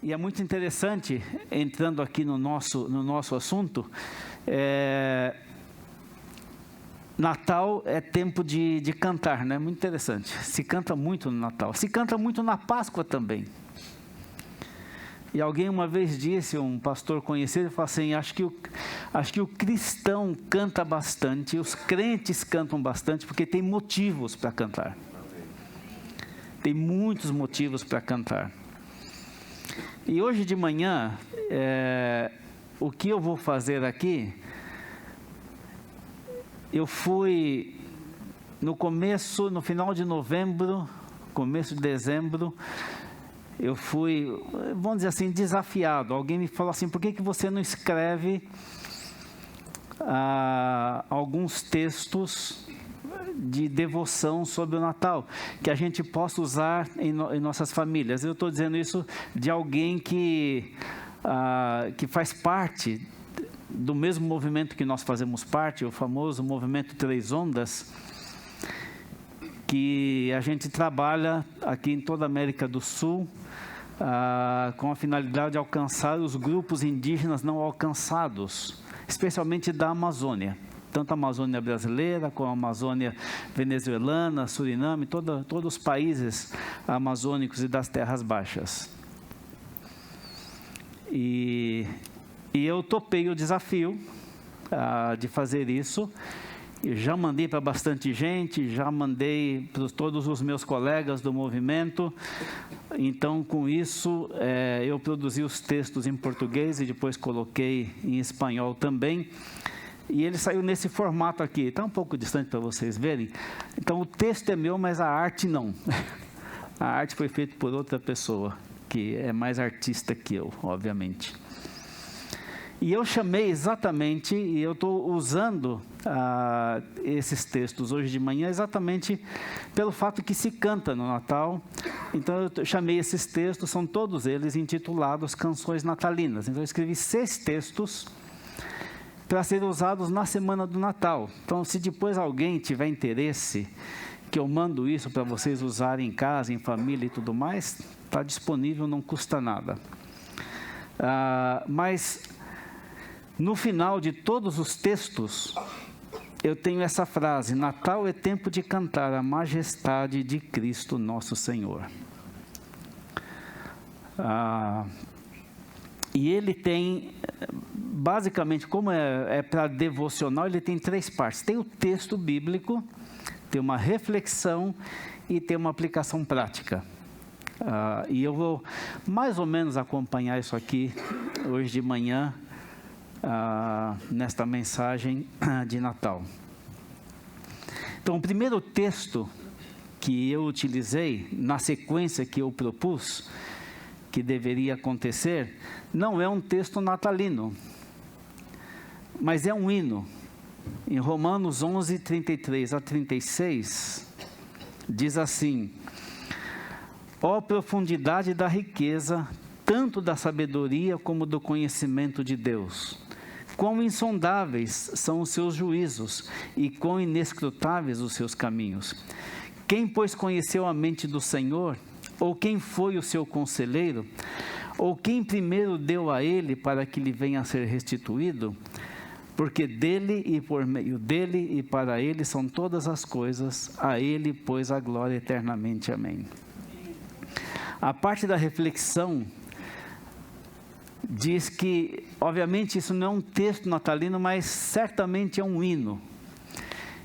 E é muito interessante, entrando aqui no nosso assunto, Natal é tempo de cantar, né? Muito interessante. Se canta muito no Natal. Se canta muito na Páscoa também. E alguém uma vez disse, um pastor conhecido, falou assim, acho que o cristão canta bastante, os crentes cantam bastante, porque tem motivos para cantar. Tem muitos motivos para cantar. E hoje de manhã, o que eu vou fazer aqui, eu fui no final de novembro, começo de dezembro, eu fui, vamos dizer assim, desafiado. Alguém me falou assim, por que você não escreve alguns textos de devoção sobre o Natal, que a gente possa usar em nossas famílias? Eu estou dizendo isso de alguém que faz parte do mesmo movimento que nós fazemos parte, o famoso movimento Três Ondas, que a gente trabalha aqui em toda a América do Sul, com a finalidade de alcançar os grupos indígenas não alcançados, especialmente da Amazônia, tanto a Amazônia brasileira como a Amazônia venezuelana, Suriname, todos os países amazônicos e das terras baixas. E eu topei o desafio de fazer isso. Eu já mandei para bastante gente, já mandei para todos os meus colegas do movimento. Então, com isso, eu produzi os textos em português e depois coloquei em espanhol também. E ele saiu nesse formato aqui. Está um pouco distante para vocês verem. Então, o texto é meu, mas a arte não. A arte foi feita por outra pessoa, que é mais artista que eu, obviamente. E eu chamei exatamente, e eu estou usando esses textos hoje de manhã exatamente pelo fato que se canta no Natal. Então eu chamei esses textos, são todos eles intitulados Canções Natalinas. Então eu escrevi 6 textos para serem usados na semana do Natal. Então, se depois alguém tiver interesse, que eu mando isso para vocês usarem em casa, em família e tudo mais, está disponível, não custa nada. Mas no final de todos os textos, eu tenho essa frase: Natal é tempo de cantar a majestade de Cristo nosso Senhor. E ele tem, basicamente, como é para devocional, ele tem 3 partes. Tem o texto bíblico, tem uma reflexão e tem uma aplicação prática. E eu vou mais ou menos acompanhar isso aqui hoje de manhã, nesta mensagem de Natal. Então, o primeiro texto que eu utilizei, na sequência que eu propus, que deveria acontecer, não é um texto natalino, mas é um hino. Em Romanos 11, 33 a 36, diz assim: ó profundidade da riqueza, tanto da sabedoria como do conhecimento de Deus. Quão insondáveis são os seus juízos e quão inescrutáveis os seus caminhos. Quem, pois, conheceu a mente do Senhor? Ou quem foi o seu conselheiro? Ou quem primeiro deu a ele para que lhe venha a ser restituído? Porque dele e por meio dele e para ele são todas as coisas, a ele, pois, a glória eternamente. Amém. A parte da reflexão diz que, obviamente, isso não é um texto natalino, mas certamente é um hino.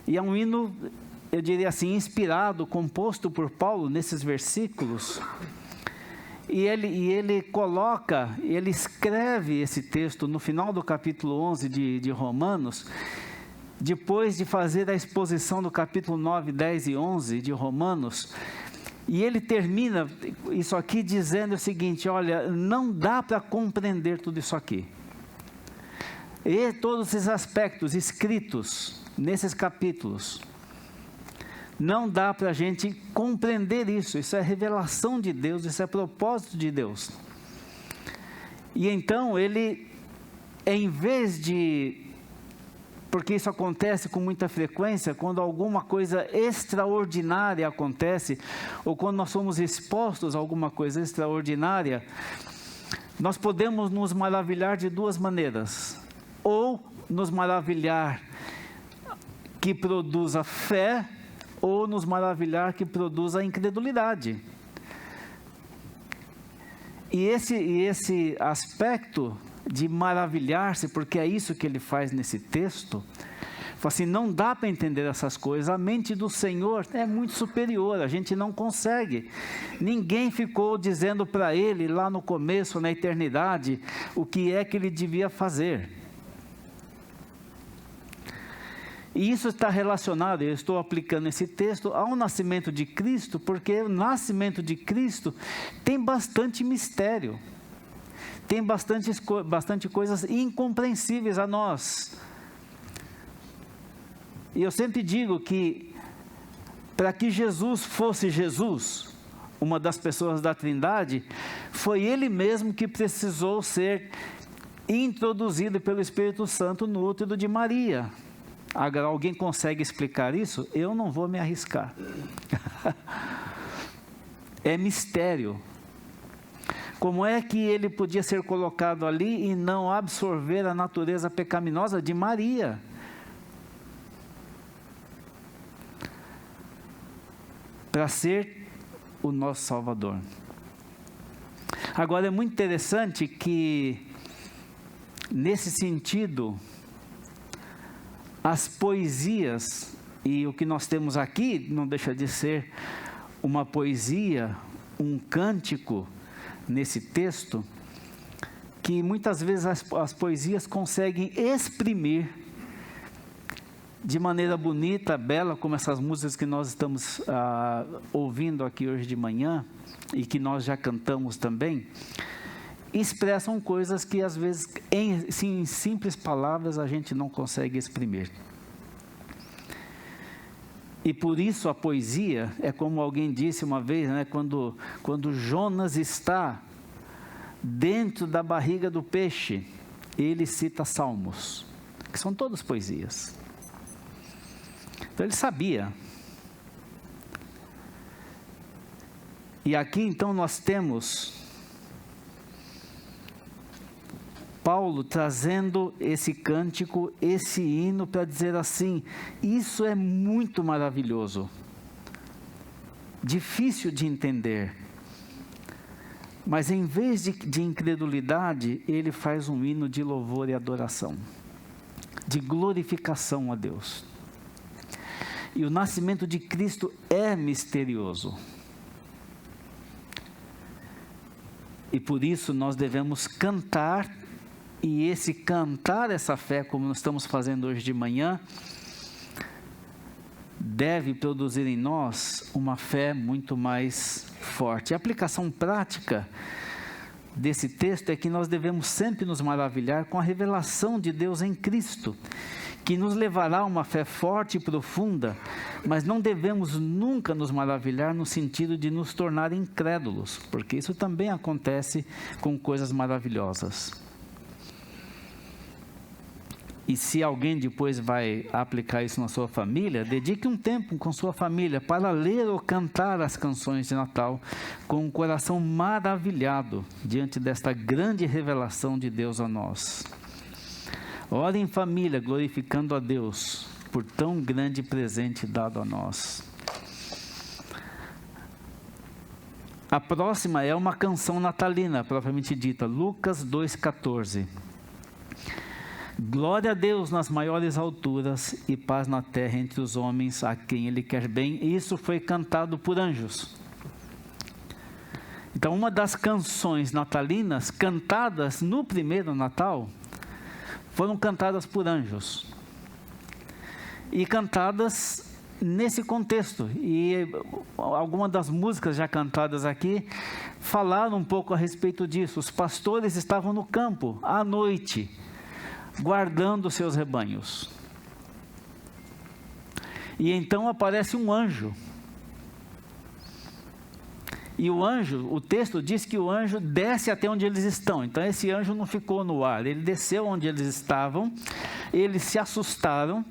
E é um hino, eu diria assim, inspirado, composto por Paulo nesses versículos. E ele escreve esse texto no final do capítulo 11 de Romanos, depois de fazer a exposição do capítulo 9, 10 e 11 de Romanos. E ele termina isso aqui dizendo o seguinte: olha, não dá para compreender tudo isso aqui. E todos esses aspectos escritos nesses capítulos, não dá para a gente compreender isso. Isso é revelação de Deus, isso é propósito de Deus. E então ele, em vez de... Porque isso acontece com muita frequência, quando alguma coisa extraordinária acontece, ou quando nós somos expostos a alguma coisa extraordinária, Nós podemos nos maravilhar de duas maneiras: ou nos maravilhar que produza fé, ou nos maravilhar que produza incredulidade. E esse aspecto de maravilhar-se, porque é isso que ele faz nesse texto, fala assim, não dá para entender essas coisas, a mente do Senhor é muito superior, a gente não consegue. Ninguém ficou dizendo para ele lá no começo, na eternidade, o que é que ele devia fazer. E isso está relacionado, eu estou aplicando esse texto ao nascimento de Cristo, porque o nascimento de Cristo tem bastante mistério, tem bastante coisas incompreensíveis a nós. E eu sempre digo que, para que Jesus fosse Jesus, uma das pessoas da Trindade, foi Ele mesmo que precisou ser introduzido pelo Espírito Santo no útero de Maria. Agora, alguém consegue explicar isso? Eu não vou me arriscar. É mistério. Como é que ele podia ser colocado ali e não absorver a natureza pecaminosa de Maria? Para ser o nosso Salvador. Agora, é muito interessante que, nesse sentido, as poesias, e o que nós temos aqui não deixa de ser uma poesia, um cântico nesse texto, que muitas vezes as poesias conseguem exprimir de maneira bonita, bela, como essas músicas que nós estamos ouvindo aqui hoje de manhã, e que nós já cantamos também, expressam coisas que às vezes em simples palavras a gente não consegue exprimir. E por isso a poesia é como alguém disse uma vez, né, quando Jonas está dentro da barriga do peixe, ele cita salmos, que são todas poesias. Então ele sabia. E aqui então nós temos Paulo trazendo esse cântico, esse hino, para dizer assim, isso é muito maravilhoso, difícil de entender, mas em vez de incredulidade, ele faz um hino de louvor e adoração, de glorificação a Deus. E o nascimento de Cristo é misterioso, e por isso nós devemos cantar. E esse cantar essa fé, como nós estamos fazendo hoje de manhã, deve produzir em nós uma fé muito mais forte. A aplicação prática desse texto é que nós devemos sempre nos maravilhar com a revelação de Deus em Cristo, que nos levará a uma fé forte e profunda, mas não devemos nunca nos maravilhar no sentido de nos tornar incrédulos, porque isso também acontece com coisas maravilhosas. E se alguém depois vai aplicar isso na sua família, dedique um tempo com sua família para ler ou cantar as canções de Natal com um coração maravilhado diante desta grande revelação de Deus a nós. Ore em família, glorificando a Deus por tão grande presente dado a nós. A próxima é uma canção natalina, propriamente dita, Lucas 2,14. Glória a Deus nas maiores alturas e paz na terra entre os homens a quem Ele quer bem. Isso foi cantado por anjos. Então, uma das canções natalinas cantadas no primeiro Natal foram cantadas por anjos. E cantadas nesse contexto. E algumas das músicas já cantadas aqui falaram um pouco a respeito disso. Os pastores estavam no campo à noite, guardando seus rebanhos. E então aparece um anjo. E o anjo, o texto diz que o anjo desce até onde eles estão. Então esse anjo não ficou no ar, ele desceu onde eles estavam, eles se assustaram.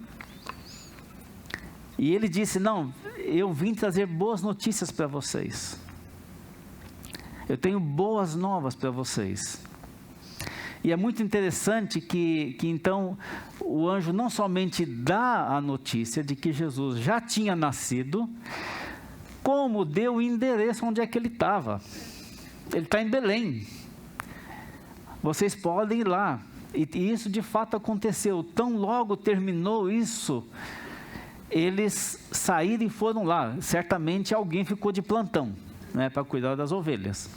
E ele disse, não, eu vim trazer boas notícias para vocês. Eu tenho boas novas para vocês. E é muito interessante que então o anjo não somente dá a notícia de que Jesus já tinha nascido, como deu o endereço onde é que ele estava. Ele está em Belém. Vocês podem ir lá. E isso de fato aconteceu. Tão logo terminou isso, eles saíram e foram lá. Certamente alguém ficou de plantão, né, para cuidar das ovelhas.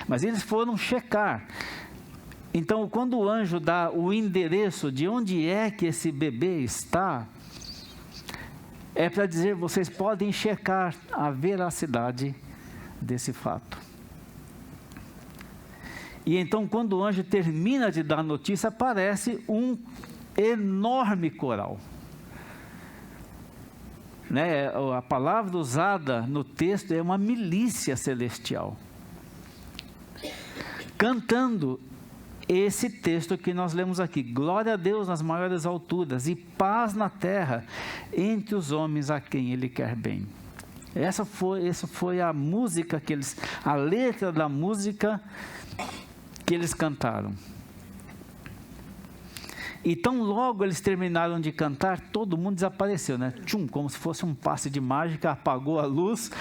Mas eles foram checar. Então, quando o anjo dá o endereço de onde é que esse bebê está, é para dizer, vocês podem checar a veracidade desse fato. E então, quando o anjo termina de dar a notícia, aparece um enorme coral. Né? A palavra usada no texto é uma milícia celestial, cantando esse texto que nós lemos aqui: glória a Deus nas maiores alturas e paz na terra entre os homens a quem Ele quer bem. Essa foi a música a letra da música que eles cantaram. E tão logo eles terminaram de cantar, todo mundo desapareceu, né? Tchum, como se fosse um passe de mágica, apagou a luz.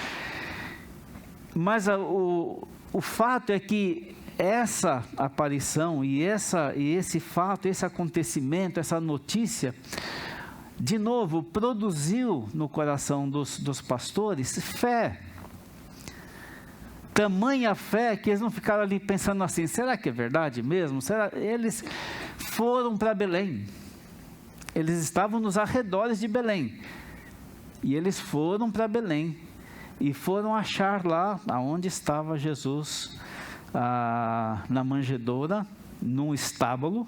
Mas o fato é que essa aparição e esse fato, esse acontecimento, essa notícia, de novo, produziu no coração dos pastores fé. Tamanha fé que eles não ficaram ali pensando assim, será que é verdade mesmo? Eles foram para Belém. Eles estavam nos arredores de Belém. E eles foram para Belém e foram achar lá onde estava Jesus, na manjedoura, num estábulo,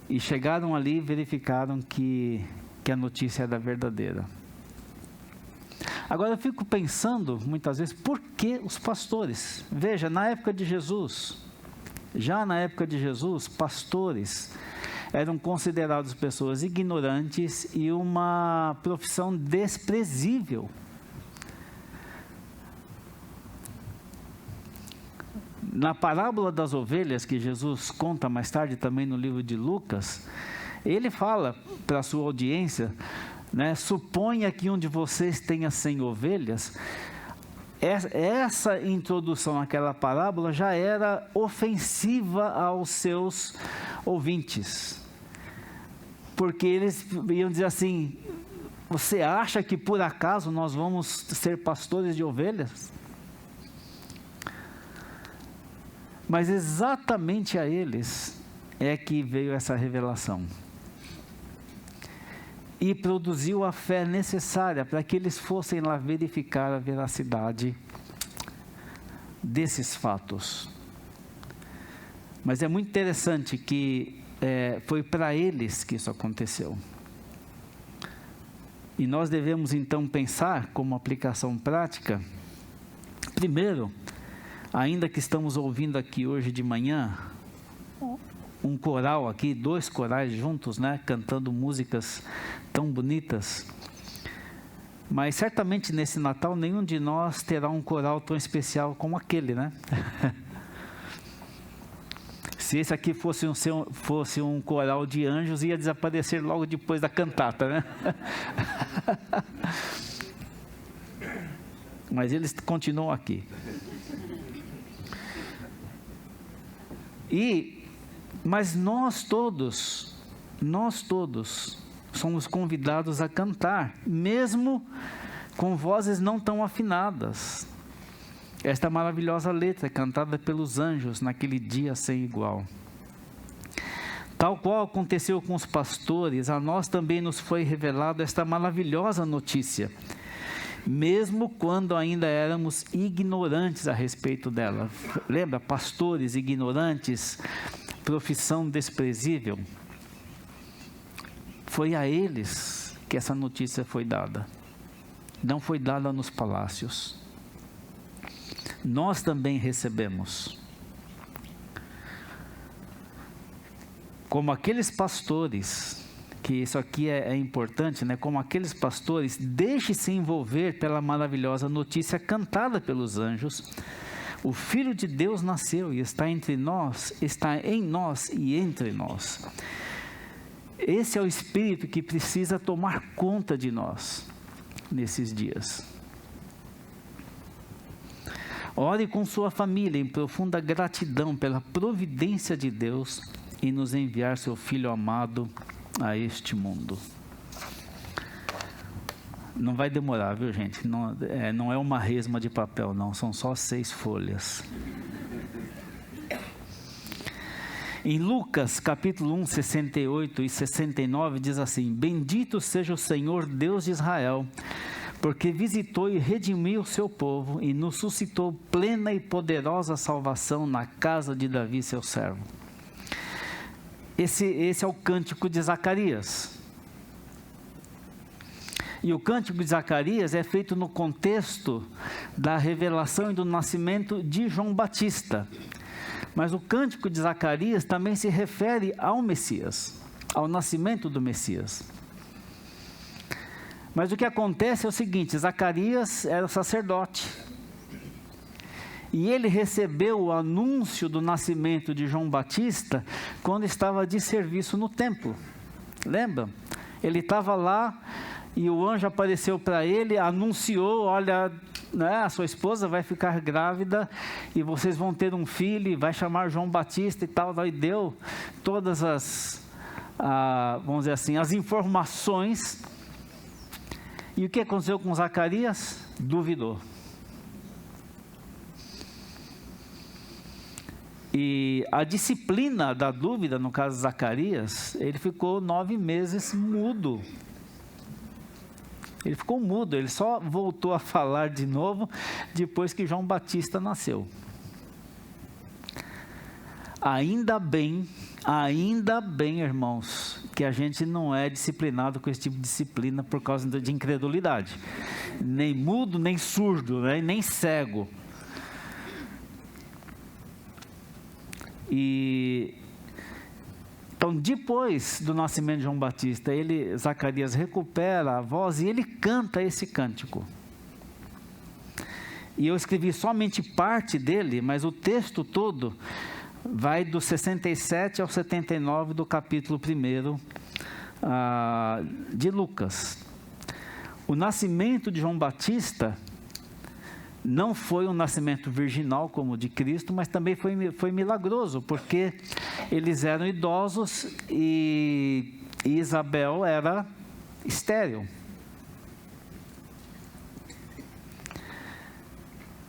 e chegaram ali e verificaram que a notícia era verdadeira. Agora eu fico pensando muitas vezes, por que os pastores? Veja, na época de Jesus, pastores eram considerados pessoas ignorantes e uma profissão desprezível. Na parábola das ovelhas, que Jesus conta mais tarde também no livro de Lucas, ele fala para a sua audiência, né, suponha que um de vocês tenha 100 ovelhas. Essa introdução àquela parábola já era ofensiva aos seus ouvintes, porque eles iam dizer assim: você acha que por acaso nós vamos ser pastores de ovelhas? Mas exatamente a eles é que veio essa revelação. E produziu a fé necessária para que eles fossem lá verificar a veracidade desses fatos. Mas é muito interessante que foi para eles que isso aconteceu. E nós devemos então pensar como aplicação prática, primeiro, ainda que estamos ouvindo aqui hoje de manhã, um coral aqui, 2 corais juntos, né, cantando músicas tão bonitas, mas certamente nesse Natal nenhum de nós terá um coral tão especial como aquele, né? Se esse aqui fosse um coral de anjos, ia desaparecer logo depois da cantata, né? Mas eles continuam aqui. Mas nós todos somos convidados a cantar, mesmo com vozes não tão afinadas. Esta maravilhosa letra cantada pelos anjos naquele dia sem igual. Tal qual aconteceu com os pastores, a nós também nos foi revelado esta maravilhosa notícia, mesmo quando ainda éramos ignorantes a respeito dela. Lembra? Pastores ignorantes, profissão desprezível. Foi a eles que essa notícia foi dada. Não foi dada nos palácios. Nós também recebemos. Como aqueles pastores, que isso aqui é importante, né? Como aqueles pastores, deixe-se envolver pela maravilhosa notícia cantada pelos anjos. O Filho de Deus nasceu e está entre nós, está em nós e entre nós. Esse é o Espírito que precisa tomar conta de nós nesses dias. Ore com sua família em profunda gratidão pela providência de Deus em nos enviar seu Filho amado a este mundo. Não vai demorar, viu, gente? Não é uma resma de papel, não. São só 6 folhas. Em Lucas, capítulo 1, 68 e 69, diz assim: Bendito seja o Senhor Deus de Israel, porque visitou e redimiu o seu povo e nos suscitou plena e poderosa salvação na casa de Davi, seu servo. Esse é o cântico de Zacarias. E o cântico de Zacarias é feito no contexto da revelação e do nascimento de João Batista. Mas o cântico de Zacarias também se refere ao Messias, ao nascimento do Messias. Mas o que acontece é o seguinte: Zacarias era sacerdote. E ele recebeu o anúncio do nascimento de João Batista quando estava de serviço no templo. Lembra? Ele estava lá e o anjo apareceu para ele, anunciou: olha, né, a sua esposa vai ficar grávida e vocês vão ter um filho e vai chamar João Batista e tal. E deu todas as, vamos dizer assim, as informações. E o que aconteceu com Zacarias? Duvidou. E a disciplina da dúvida, no caso de Zacarias, ele ficou 9 meses mudo. Ele ficou mudo, ele só voltou a falar de novo depois que João Batista nasceu. Ainda bem, irmãos, que a gente não é disciplinado com esse tipo de disciplina por causa de incredulidade. Nem mudo, nem surdo, né? Nem cego. Então, depois do nascimento de João Batista, Zacarias recupera a voz e ele canta esse cântico. E eu escrevi somente parte dele, mas o texto todo vai do 67 ao 79 do capítulo 1 de Lucas. O nascimento de João Batista não foi um nascimento virginal como o de Cristo, mas também foi milagroso, porque eles eram idosos e Isabel era estéril.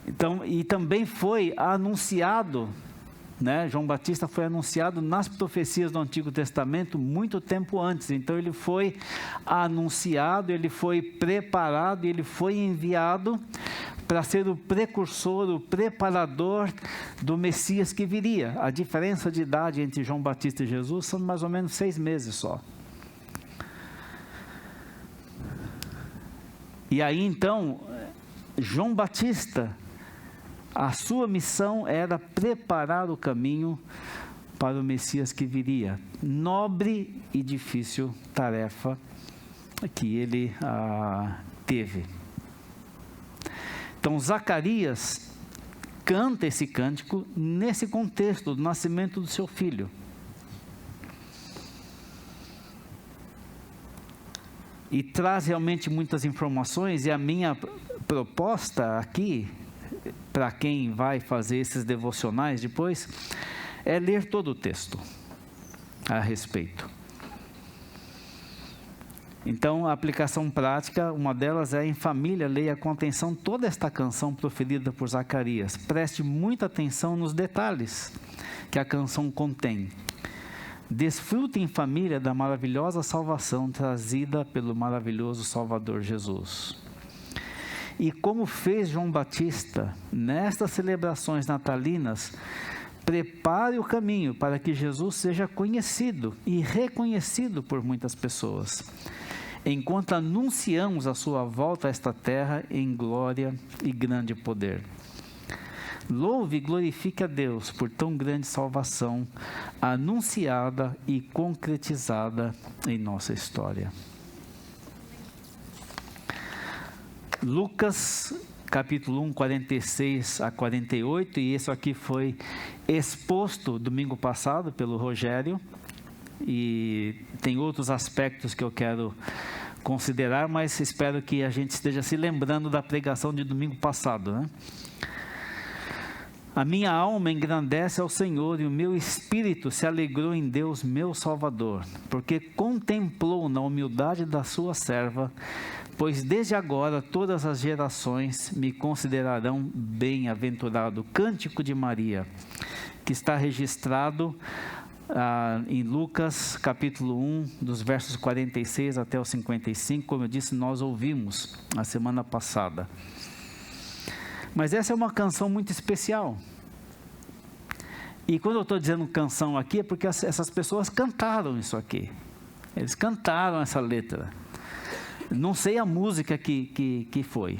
Então, e também foi anunciado, né? João Batista foi anunciado nas profecias do Antigo Testamento muito tempo antes. Então ele foi anunciado, ele foi preparado, ele foi enviado para ser o precursor, o preparador do Messias que viria. A diferença de idade entre João Batista e Jesus são mais ou menos 6 meses só. E aí então, João Batista, a sua missão era preparar o caminho para o Messias que viria. Nobre e difícil tarefa que ele teve. Então, Zacarias canta esse cântico nesse contexto do nascimento do seu filho. E traz realmente muitas informações, e a minha proposta aqui, para quem vai fazer esses devocionais depois, é ler todo o texto a respeito. Então, a aplicação prática, uma delas é: em família, leia com atenção toda esta canção proferida por Zacarias. Preste muita atenção nos detalhes que a canção contém. Desfrute em família da maravilhosa salvação trazida pelo maravilhoso Salvador Jesus. E como fez João Batista, nestas celebrações natalinas, prepare o caminho para que Jesus seja conhecido e reconhecido por muitas pessoas, enquanto anunciamos a sua volta a esta terra em glória e grande poder. Louve e glorifique a Deus por tão grande salvação, anunciada e concretizada em nossa história. Lucas, capítulo 1, 46 a 48, e isso aqui foi exposto domingo passado pelo Rogério, e tem outros aspectos que eu quero considerar, mas espero que a gente esteja se lembrando da pregação de domingo passado, né? A minha alma engrandece ao Senhor e o meu espírito se alegrou em Deus, meu Salvador, porque contemplou na humildade da sua serva, pois desde agora todas as gerações me considerarão bem-aventurado. Cântico de Maria, que está registrado em Lucas capítulo 1, dos versos 46 até os 55, como eu disse, nós ouvimos a semana passada. Mas essa é uma canção muito especial. E quando eu estou dizendo canção aqui, é porque essas pessoas cantaram isso aqui. Eles cantaram essa letra. Não sei a música que foi.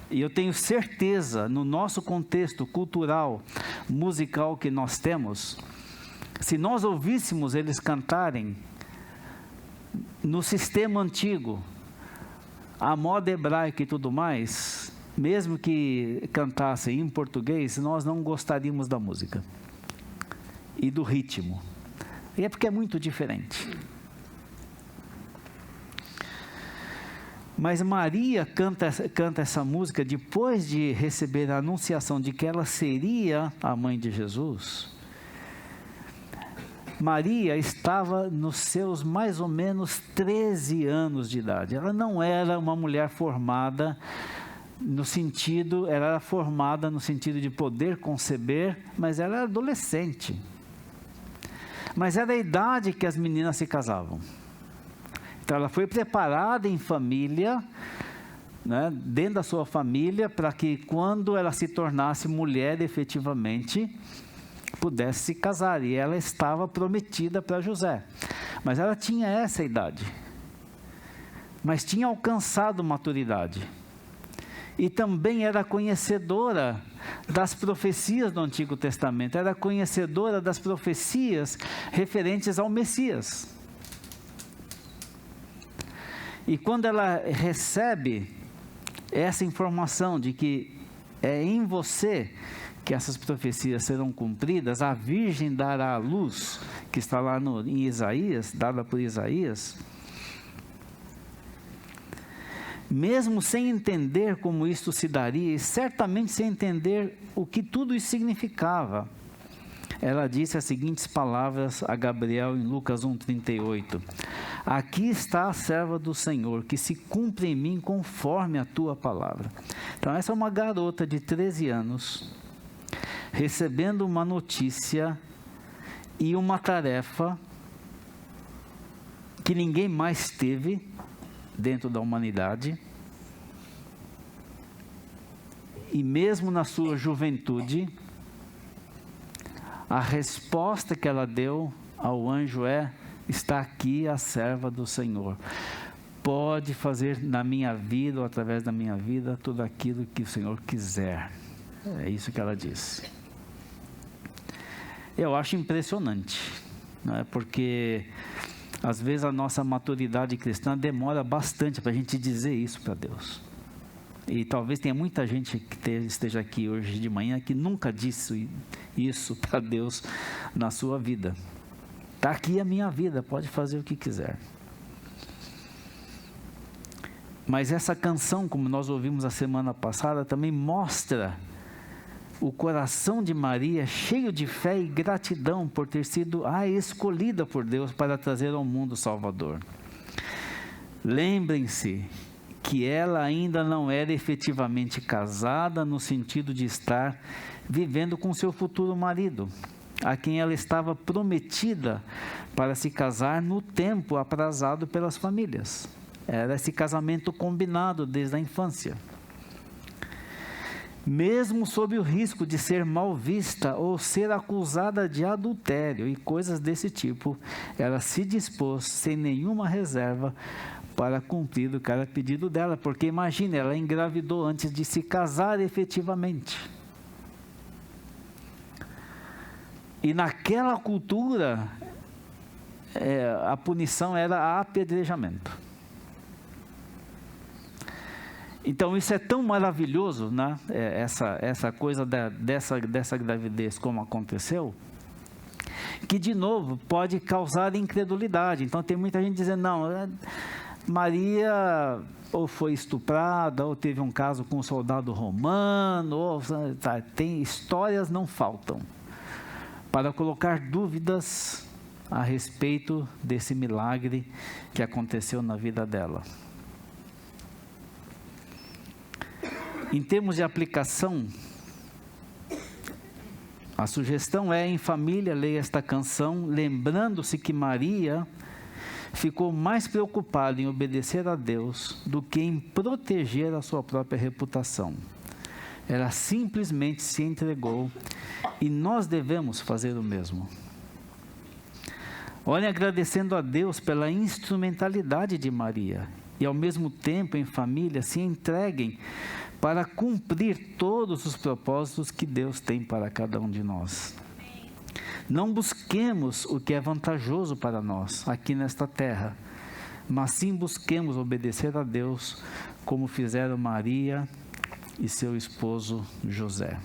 E eu tenho certeza, no nosso contexto cultural, musical que nós temos, se nós ouvíssemos eles cantarem no sistema antigo, a moda hebraica e tudo mais, mesmo que cantassem em português, nós não gostaríamos da música e do ritmo. E é porque é muito diferente. Mas Maria canta essa música depois de receber a anunciação de que ela seria a mãe de Jesus. Maria estava nos seus mais ou menos 13 anos de idade. Ela não era uma mulher formada ela era formada no sentido de poder conceber, mas ela era adolescente. Mas era a idade que as meninas se casavam. Então ela foi preparada em família, né, dentro da sua família, para que quando ela se tornasse mulher efetivamente, pudesse se casar. E ela estava prometida para José. Mas ela tinha essa idade. Mas tinha alcançado maturidade. E também era conhecedora das profecias do Antigo Testamento, era conhecedora das profecias referentes ao Messias. E quando ela recebe essa informação de que é em você que essas profecias serão cumpridas, a Virgem dará a luz, que está lá em Isaías, dada por Isaías, mesmo sem entender como isto se daria, e certamente sem entender o que tudo isso significava, ela disse as seguintes palavras a Gabriel em Lucas 1,38: aqui está a serva do Senhor, que se cumpre em mim conforme a tua palavra. Então essa é uma garota de 13 anos, recebendo uma notícia e uma tarefa que ninguém mais teve dentro da humanidade, e mesmo na sua juventude, a resposta que ela deu ao anjo é: está aqui a serva do Senhor, pode fazer na minha vida ou através da minha vida tudo aquilo que o Senhor quiser. É isso que ela disse. Eu acho impressionante, né? Porque às vezes a nossa maturidade cristã demora bastante para a gente dizer isso para Deus. E talvez tenha muita gente que esteja aqui hoje de manhã que nunca disse isso para Deus na sua vida. Está aqui a minha vida, pode fazer o que quiser. Mas essa canção, como nós ouvimos a semana passada, também mostra o coração de Maria cheio de fé e gratidão por ter sido a escolhida por Deus para trazer ao mundo o Salvador. Lembrem-se que ela ainda não era efetivamente casada, no sentido de estar vivendo com seu futuro marido, a quem ela estava prometida para se casar no tempo aprazado pelas famílias. Era esse casamento combinado desde a infância. Mesmo sob o risco de ser mal vista ou ser acusada de adultério e coisas desse tipo, ela se dispôs sem nenhuma reserva para cumprir o que era pedido dela, porque imagine, ela engravidou antes de se casar efetivamente. E naquela cultura, a punição era apedrejamento. Então isso é tão maravilhoso, né? Essa coisa dessa gravidez como aconteceu, que de novo pode causar incredulidade. Então tem muita gente dizendo, não, Maria ou foi estuprada, ou teve um caso com um soldado romano, ou, tem histórias não faltam para colocar dúvidas a respeito desse milagre que aconteceu na vida dela. Em termos de aplicação, a sugestão é: em família, leia esta canção, lembrando-se que Maria ficou mais preocupada em obedecer a Deus do que em proteger a sua própria reputação. Ela simplesmente se entregou, e nós devemos fazer o mesmo. Olhem, agradecendo a Deus pela instrumentalidade de Maria, e ao mesmo tempo, em família, se entreguem para cumprir todos os propósitos que Deus tem para cada um de nós. Não busquemos o que é vantajoso para nós aqui nesta terra, mas sim busquemos obedecer a Deus, como fizeram Maria e seu esposo José.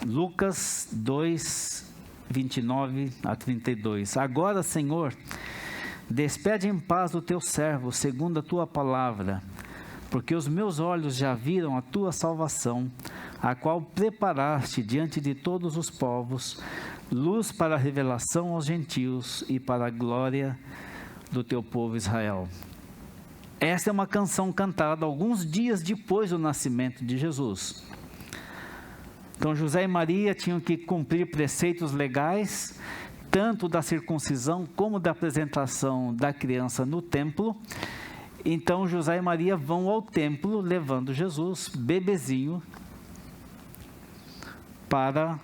Lucas 2, 29 a 32. Agora, Senhor, despede em paz o teu servo, segundo a tua palavra, porque os meus olhos já viram a tua salvação, a qual preparaste diante de todos os povos, luz para a revelação aos gentios e para a glória do teu povo Israel. Esta é uma canção cantada alguns dias depois do nascimento de Jesus. Então José e Maria tinham que cumprir preceitos legais, tanto da circuncisão como da apresentação da criança no templo. Então José e Maria vão ao templo levando Jesus, bebezinho, para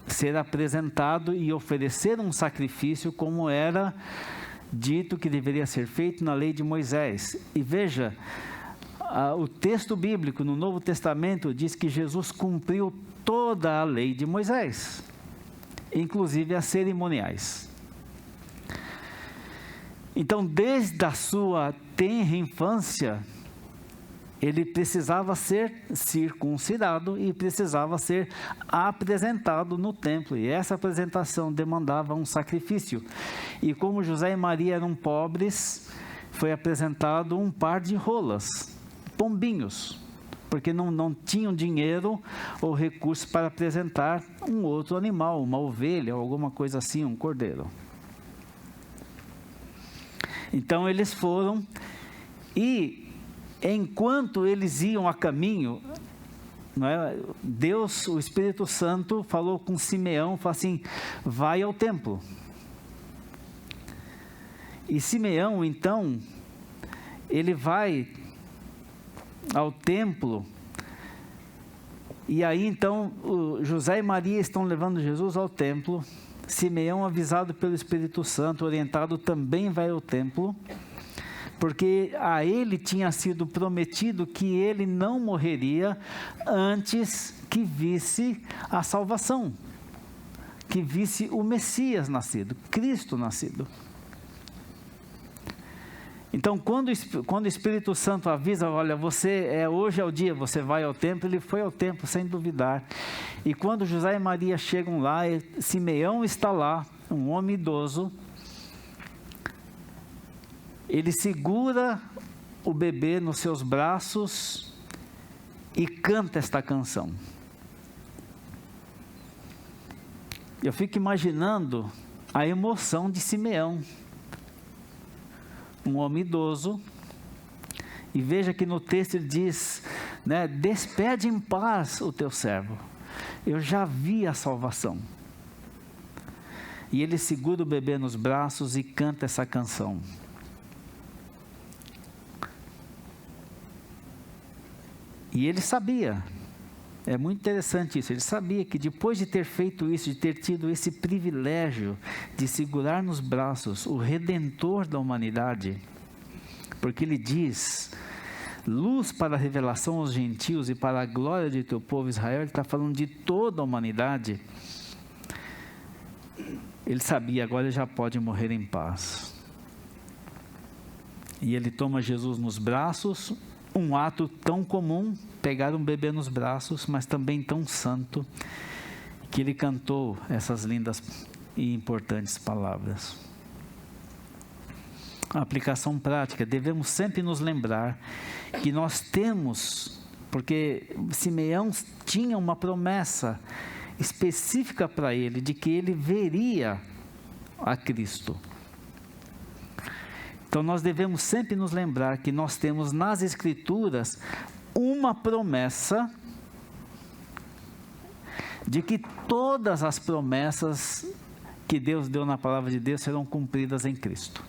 ser apresentado e oferecer um sacrifício, como era dito que deveria ser feito na lei de Moisés. E veja, o texto bíblico no Novo Testamento diz que Jesus cumpriu toda a lei de Moisés, inclusive as cerimoniais. Então, desde a sua tenra infância, ele precisava ser circuncidado e precisava ser apresentado no templo. E essa apresentação demandava um sacrifício. E como José e Maria eram pobres, foi apresentado um par de rolas, pombinhos, porque não tinham dinheiro ou recursos para apresentar um outro animal, uma ovelha ou alguma coisa assim, um cordeiro. Então eles foram, e enquanto eles iam a caminho, não é, Deus, o Espírito Santo, falou com Simeão, falou assim: vai ao templo. E Simeão, então, ele vai ao templo, e aí então José e Maria estão levando Jesus ao templo. Simeão, avisado pelo Espírito Santo, orientado, também vai ao templo, porque a ele tinha sido prometido que ele não morreria antes que visse a salvação, que visse o Messias nascido, Cristo nascido. Então, quando o Espírito Santo avisa: olha, hoje é o dia, você vai ao templo, ele foi ao templo sem duvidar. E quando José e Maria chegam lá, Simeão está lá, um homem idoso. Ele segura o bebê nos seus braços e canta esta canção. Eu fico imaginando a emoção de Simeão, um homem idoso. E veja que no texto ele diz, né, despede em paz o teu servo, eu já vi a salvação. E ele segura o bebê nos braços e canta essa canção. E ele sabia, é muito interessante isso, ele sabia que depois de ter feito isso, de ter tido esse privilégio de segurar nos braços o Redentor da humanidade, porque ele diz: luz para a revelação aos gentios e para a glória de teu povo Israel. Ele está falando de toda a humanidade. Ele sabia, agora ele já pode morrer em paz. E ele toma Jesus nos braços, um ato tão comum, pegar um bebê nos braços, mas também tão santo, que ele cantou essas lindas e importantes palavras. A aplicação prática, devemos sempre nos lembrar que nós temos, porque Simeão tinha uma promessa específica para ele, de que ele veria a Cristo. Então nós devemos sempre nos lembrar que nós temos nas Escrituras uma promessa de que todas as promessas que Deus deu na palavra de Deus serão cumpridas em Cristo.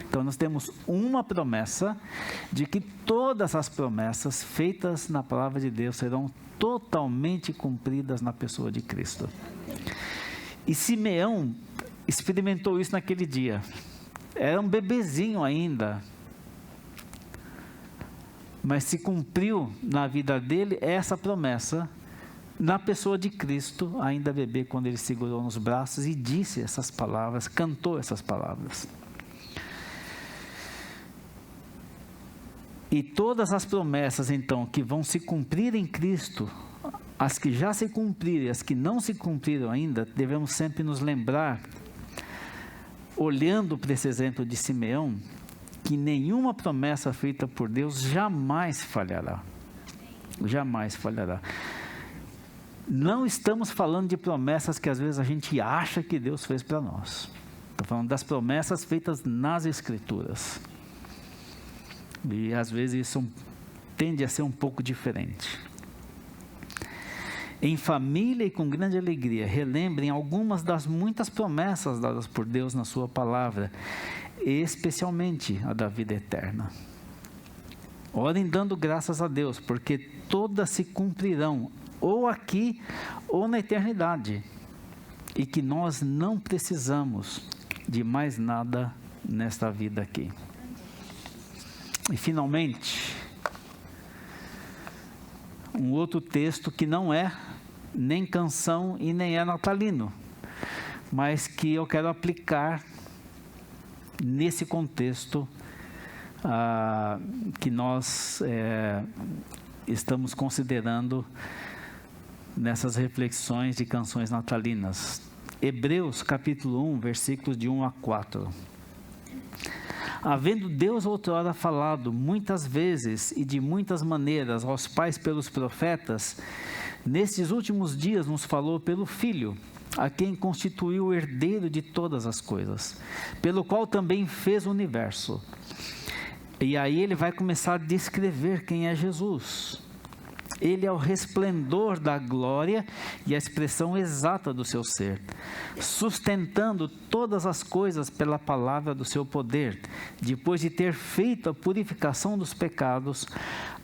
Então nós temos uma promessa de que todas as promessas feitas na palavra de Deus serão totalmente cumpridas na pessoa de Cristo. E Simeão experimentou isso naquele dia. Era um bebezinho ainda, mas se cumpriu na vida dele essa promessa, na pessoa de Cristo, ainda bebê, quando ele segurou nos braços e disse essas palavras, cantou essas palavras. E todas as promessas, então, que vão se cumprir em Cristo, as que já se cumpriram e as que não se cumpriram ainda, devemos sempre nos lembrar, olhando para esse exemplo de Simeão, que nenhuma promessa feita por Deus jamais falhará. Jamais falhará. Não estamos falando de promessas que às vezes a gente acha que Deus fez para nós. Estou falando das promessas feitas nas Escrituras. E às vezes isso tende a ser um pouco diferente. Em família e com grande alegria, relembrem algumas das muitas promessas dadas por Deus na sua palavra, especialmente a da vida eterna. Orem dando graças a Deus, porque todas se cumprirão, ou aqui ou na eternidade, e que nós não precisamos de mais nada nesta vida aqui. E finalmente, um outro texto que não é nem canção e nem é natalino, mas que eu quero aplicar nesse contexto que nós estamos considerando nessas reflexões de canções natalinas. Hebreus capítulo 1, versículos de 1 a 4. Havendo Deus outrora falado muitas vezes e de muitas maneiras aos pais pelos profetas, nestes últimos dias nos falou pelo Filho, a quem constituiu o herdeiro de todas as coisas, pelo qual também fez o universo. E aí ele vai começar a descrever quem é Jesus. Ele é o resplendor da glória e a expressão exata do seu ser, sustentando todas as coisas pela palavra do seu poder. Depois de ter feito a purificação dos pecados,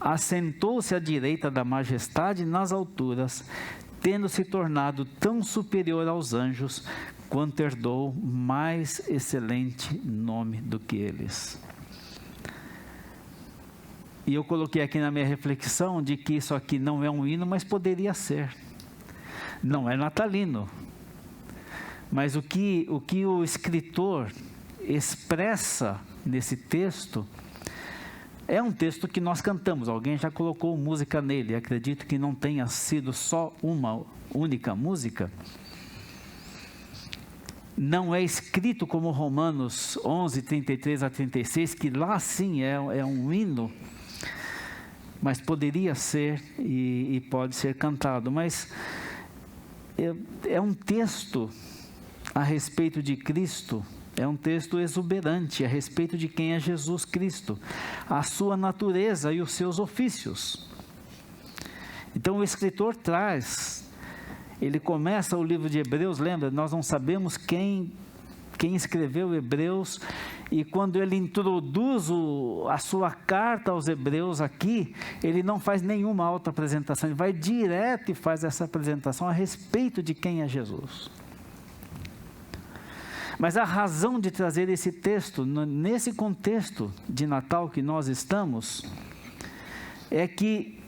assentou-se à direita da majestade nas alturas, tendo se tornado tão superior aos anjos, quanto herdou mais excelente nome do que eles. E eu coloquei aqui na minha reflexão de que isso aqui não é um hino, mas poderia ser. Não é natalino. Mas o que o escritor expressa nesse texto é um texto que nós cantamos. Alguém já colocou música nele. Acredito que não tenha sido só uma única música. Não é escrito como Romanos 11, 33 a 36, que lá sim é um hino, mas poderia ser e pode ser cantado. Mas é um texto a respeito de Cristo, é um texto exuberante a respeito de quem é Jesus Cristo, a sua natureza e os seus ofícios. Então o escritor traz, ele começa o livro de Hebreus, lembra, nós não sabemos quem escreveu Hebreus, e quando ele introduz a sua carta aos Hebreus aqui, ele não faz nenhuma auto-apresentação, ele vai direto e faz essa apresentação a respeito de quem é Jesus. Mas a razão de trazer esse texto, nesse contexto de Natal que nós estamos, é que,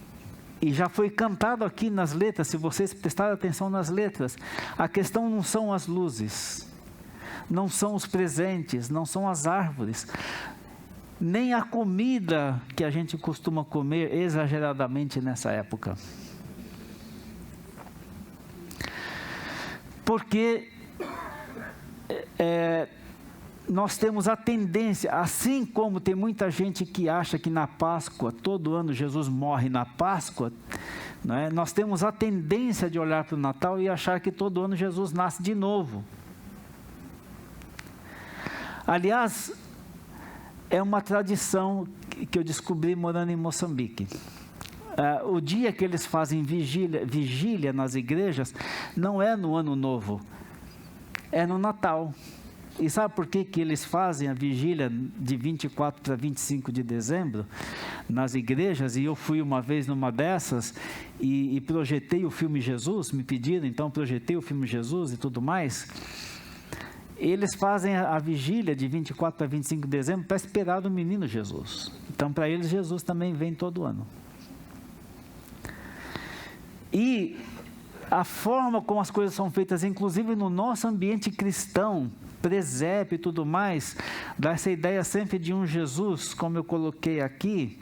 e já foi cantado aqui nas letras, se vocês prestarem atenção nas letras, a questão não são as luzes, não são os presentes, não são as árvores. nem a comida que a gente costuma comer exageradamente nessa época. Porque nós temos a tendência, assim como tem muita gente que acha que na Páscoa, todo ano Jesus morre na Páscoa, né? Nós temos a tendência de olhar para o Natal e achar que todo ano Jesus nasce de novo. Aliás, é uma tradição que eu descobri morando em Moçambique. O dia que eles fazem vigília nas igrejas, não é no Ano Novo, é no Natal. E sabe por que eles fazem a vigília de 24 para 25 de dezembro nas igrejas? E eu fui uma vez numa dessas e projetei o filme Jesus, me pediram, então projetei o filme Jesus e tudo mais. Eles fazem a vigília de 24 para 25 de dezembro para esperar o menino Jesus. Então, para eles, Jesus também vem todo ano. E a forma como as coisas são feitas, inclusive no nosso ambiente cristão, presépio e tudo mais, dá essa ideia sempre de um Jesus, como eu coloquei aqui,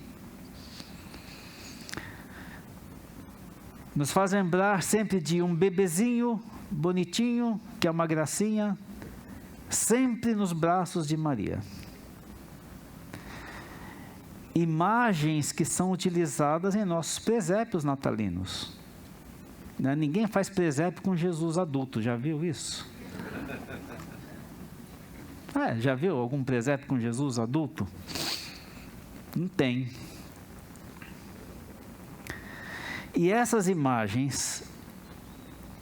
nos faz lembrar sempre de um bebezinho bonitinho, que é uma gracinha, sempre nos braços de Maria. Imagens que são utilizadas em nossos presépios natalinos. Ninguém faz presépio com Jesus adulto, já viu isso? Já viu algum presépio com Jesus adulto? Não tem. E essas imagens,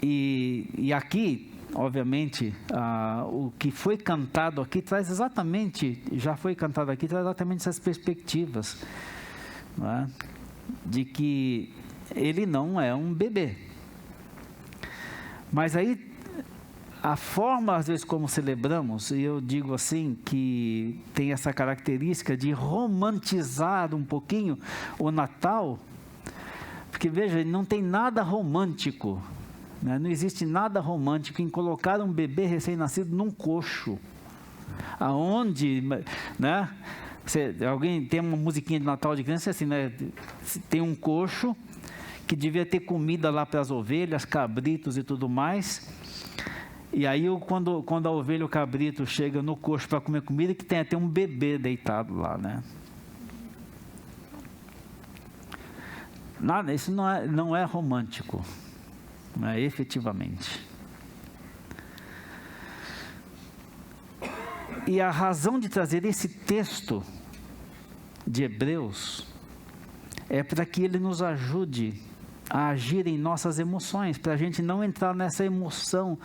e aqui, obviamente, o que foi cantado aqui traz exatamente, já foi cantado aqui, traz exatamente essas perspectivas, não é? De que ele não é um bebê. Mas aí, a forma, às vezes, como celebramos, e eu digo assim, que tem essa característica de romantizar um pouquinho o Natal, porque, veja, não tem nada romântico, né? Não existe nada romântico em colocar um bebê recém-nascido num coxo, aonde, né? Alguém tem uma musiquinha de Natal de criança, assim, né? Tem um coxo, que devia ter comida lá para as ovelhas, cabritos e tudo mais. E aí, quando a ovelha ou o cabrito chega no coxo para comer comida, que tem até um bebê deitado lá, né? Nada, isso não é romântico, não é efetivamente. E a razão de trazer esse texto de Hebreus é para que ele nos ajude a agir em nossas emoções, para a gente não entrar nessa emoção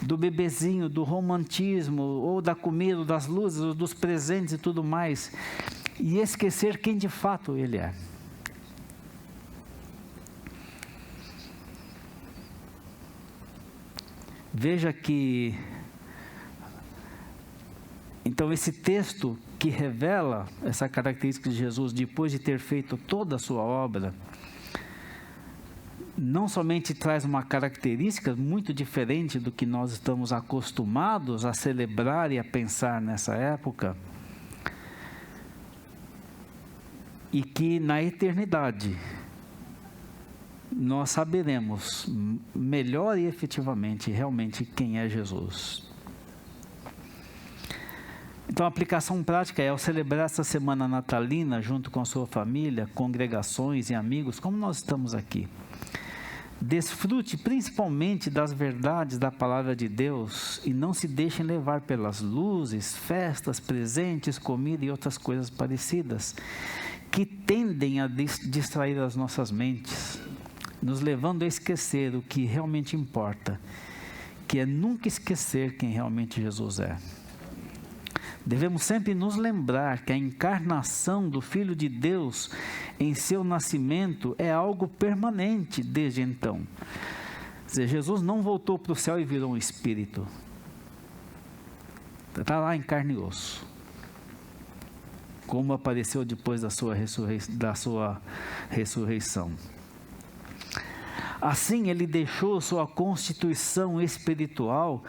do bebezinho, do romantismo, ou da comida, ou das luzes, ou dos presentes e tudo mais, e esquecer quem de fato ele é. Veja que, então, esse texto que revela essa característica de Jesus, depois de ter feito toda a sua obra, não somente traz uma característica muito diferente do que nós estamos acostumados a celebrar e a pensar nessa época, e que na eternidade nós saberemos melhor e efetivamente realmente quem é Jesus. Então, a aplicação prática é, ao celebrar essa semana natalina junto com a sua família, congregações e amigos, como nós estamos aqui, desfrute principalmente das verdades da palavra de Deus e não se deixem levar pelas luzes, festas, presentes, comida e outras coisas parecidas, que tendem a distrair as nossas mentes, nos levando a esquecer o que realmente importa, que é nunca esquecer quem realmente Jesus é. Devemos sempre nos lembrar que a encarnação do Filho de Deus em seu nascimento é algo permanente desde então. Quer dizer, Jesus não voltou para o céu e virou um espírito. Está lá em carne e osso. Como apareceu depois da sua ressurreição. Assim, ele deixou sua constituição espiritual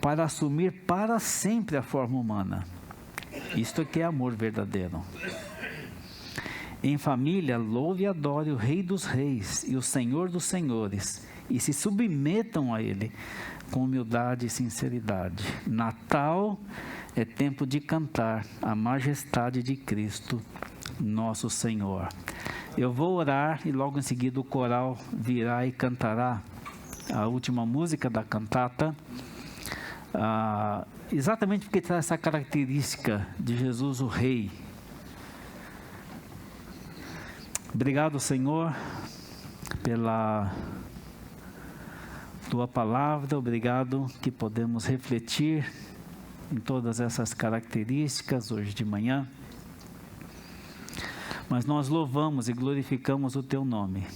para assumir para sempre a forma humana. Isto é que é amor verdadeiro. Em família, louve e adore o Rei dos Reis e o Senhor dos Senhores, e se submetam a Ele com humildade e sinceridade. Natal é tempo de cantar a majestade de Cristo, nosso Senhor. Eu vou orar e logo em seguida o coral virá e cantará a última música da cantata, exatamente porque traz essa característica de Jesus o Rei. Obrigado, Senhor, pela Tua palavra. Obrigado que podemos refletir em todas essas características hoje de manhã. Mas nós louvamos e glorificamos o Teu nome.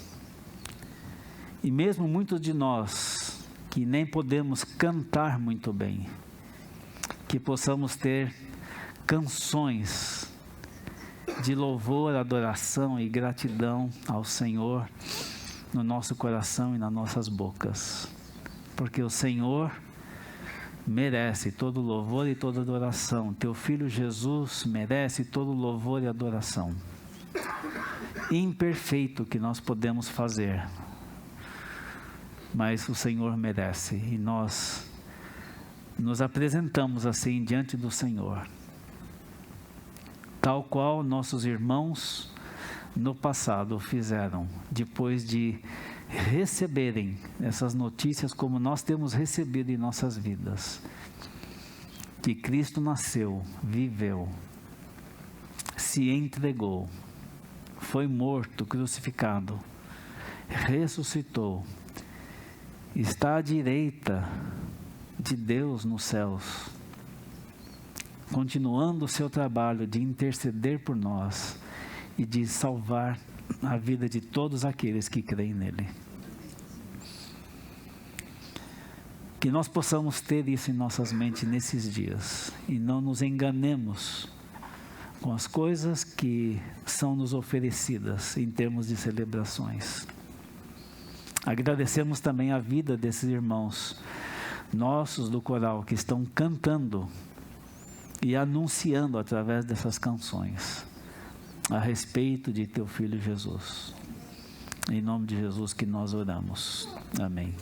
E mesmo muitos de nós que nem podemos cantar muito bem, que possamos ter canções de louvor, adoração e gratidão ao Senhor no nosso coração e nas nossas bocas, porque o Senhor merece todo louvor e toda adoração. Teu Filho Jesus merece todo louvor e adoração. Imperfeito que nós podemos fazer, mas o Senhor merece, e nós nos apresentamos assim diante do Senhor, tal qual nossos irmãos no passado fizeram, depois de receberem essas notícias como nós temos recebido em nossas vidas, que Cristo nasceu, viveu, se entregou, foi morto, crucificado, ressuscitou, está à direita de Deus nos céus, continuando o seu trabalho de interceder por nós e de salvar a vida de todos aqueles que creem nele. Que nós possamos ter isso em nossas mentes nesses dias e não nos enganemos com as coisas que são nos oferecidas em termos de celebrações. Agradecemos também a vida desses irmãos nossos do coral que estão cantando e anunciando através dessas canções a respeito de Teu Filho Jesus. Em nome de Jesus que nós oramos. Amém.